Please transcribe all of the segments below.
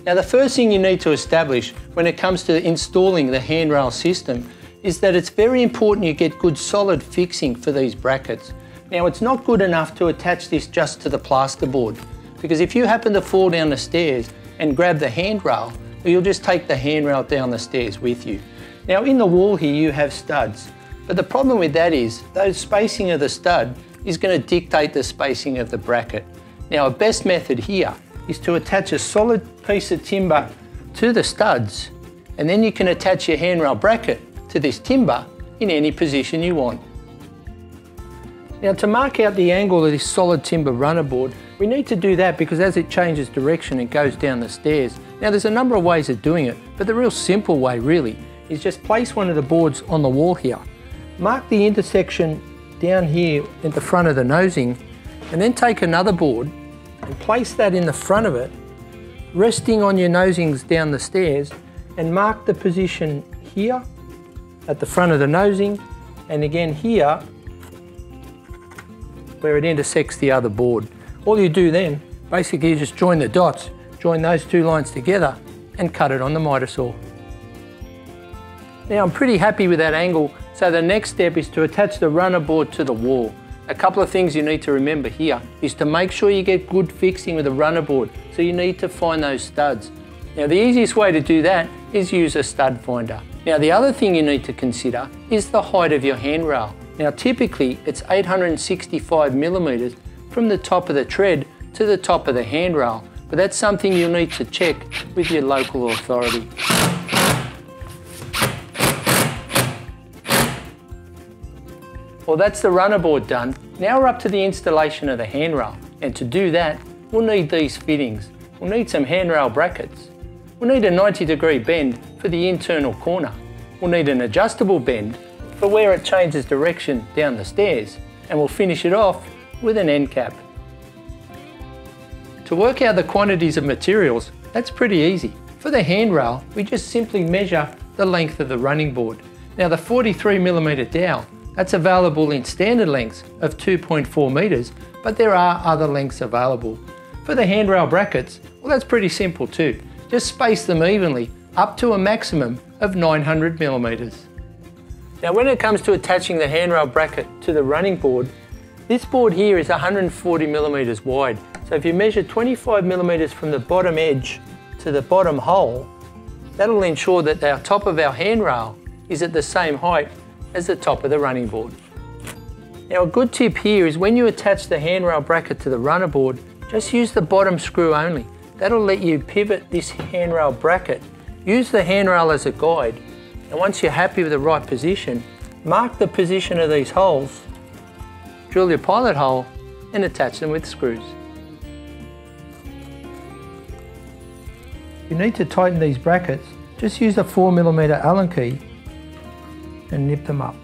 Now the first thing you need to establish when it comes to installing the handrail system is that it's very important you get good solid fixing for these brackets. Now it's not good enough to attach this just to the plasterboard, because if you happen to fall down the stairs and grab the handrail, you'll just take the handrail down the stairs with you. Now in the wall here you have studs, but the problem with that is the spacing of the stud is going to dictate the spacing of the bracket. Now a best method here is to attach a solid piece of timber to the studs, and then you can attach your handrail bracket to this timber in any position you want. Now to mark out the angle of this solid timber runner board, we need to do that because as it changes direction it goes down the stairs. Now there's a number of ways of doing it, but the real simple way really is just place one of the boards on the wall here. Mark the intersection down here at the front of the nosing, and then take another board and place that in the front of it, resting on your nosings down the stairs, and mark the position here at the front of the nosing, and again here where it intersects the other board. All you do then, basically you just join the dots, join those two lines together and cut it on the miter saw. Now I'm pretty happy with that angle, so the next step is to attach the runner board to the wall. A couple of things you need to remember here is to make sure you get good fixing with the runner board, so you need to find those studs. Now the easiest way to do that is use a stud finder. Now the other thing you need to consider is the height of your handrail. Now typically it's 865mm from the top of the tread to the top of the handrail, but that's something you'll need to check with your local authority. Well, that's the runner board done. Now we're up to the installation of the handrail, and to do that we'll need these fittings. We'll need some handrail brackets. We'll need a 90-degree bend for the internal corner. We'll need an adjustable bend for where it changes direction down the stairs, and we'll finish it off with an end cap. To work out the quantities of materials, that's pretty easy. For the handrail, we just simply measure the length of the running board. Now the 43mm dowel, that's available in standard lengths of 2.4 meters, but there are other lengths available. For the handrail brackets, well that's pretty simple too. Just space them evenly up to a maximum of 900mm. Now when it comes to attaching the handrail bracket to the running board, this board here is 140mm wide. So if you measure 25mm from the bottom edge to the bottom hole, that'll ensure that the top of our handrail is at the same height as the top of the running board. Now a good tip here is when you attach the handrail bracket to the runner board, just use the bottom screw only. That'll let you pivot this handrail bracket. Use the handrail as a guide, and once you're happy with the right position, mark the position of these holes, drill your pilot hole and attach them with screws. If you need to tighten these brackets, just use a 4mm Allen key and nip them up.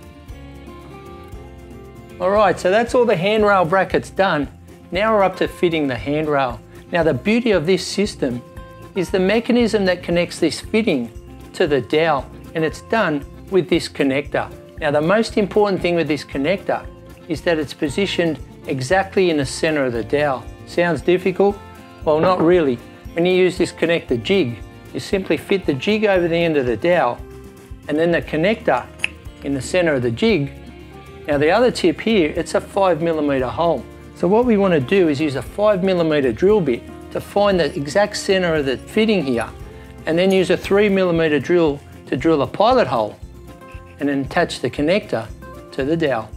Alright, so that's all the handrail brackets done. Now we're up to fitting the handrail. Now the beauty of this system is the mechanism that connects this fitting to the dowel, and it's done with this connector. Now the most important thing with this connector is that it's positioned exactly in the center of the dowel. Sounds difficult? Well, not really. When you use this connector jig, you simply fit the jig over the end of the dowel and then the connector in the center of the jig. Now the other tip here, it's a 5mm hole. So what we want to do is use a 5mm drill bit to find the exact center of the fitting here, and then use a 3mm drill to drill a pilot hole and then attach the connector to the dowel.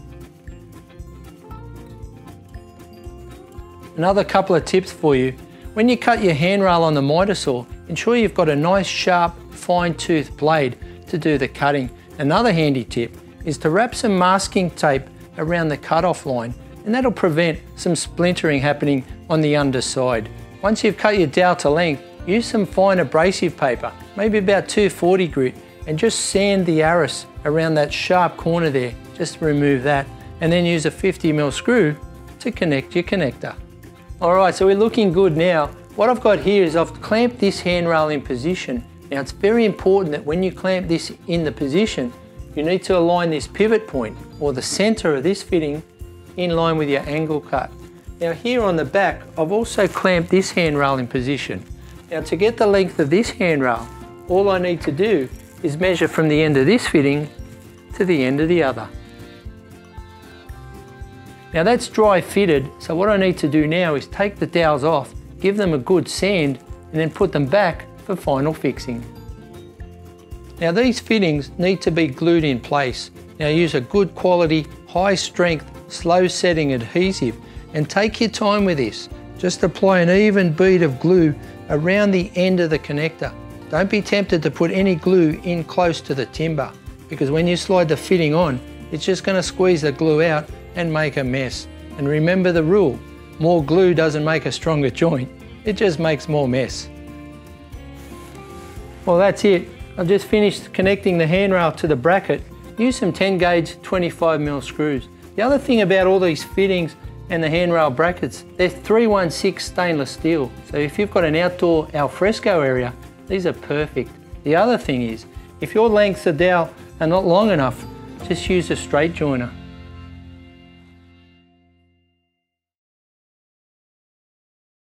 Another couple of tips for you. When you cut your handrail on the miter saw, ensure you've got a nice sharp fine-toothed blade to do the cutting. Another handy tip is to wrap some masking tape around the cutoff line, and that'll prevent some splintering happening on the underside. Once you've cut your dowel to length, use some fine abrasive paper, maybe about 240 grit, and just sand the arris around that sharp corner there. Just remove that, and then use a 50mm screw to connect your connector. Alright, so we're looking good now. What I've got here is I've clamped this handrail in position. Now it's very important that when you clamp this in the position, you need to align this pivot point, or the center of this fitting, in line with your angle cut. Now here on the back, I've also clamped this handrail in position. Now to get the length of this handrail, all I need to do is measure from the end of this fitting to the end of the other. Now that's dry fitted, so what I need to do now is take the dowels off, give them a good sand, and then put them back for final fixing. Now these fittings need to be glued in place. Now use a good quality, high strength, slow setting adhesive, and take your time with this. Just apply an even bead of glue around the end of the connector. Don't be tempted to put any glue in close to the timber, because when you slide the fitting on, it's just going to squeeze the glue out and make a mess. And remember the rule, more glue doesn't make a stronger joint, it just makes more mess. Well, that's it. I've just finished connecting the handrail to the bracket. Use some 10 gauge 25mm screws. The other thing about all these fittings and the handrail brackets, they're 316 stainless steel. So if you've got an outdoor alfresco area, these are perfect. The other thing is, if your lengths of dowel are not long enough, just use a straight joiner.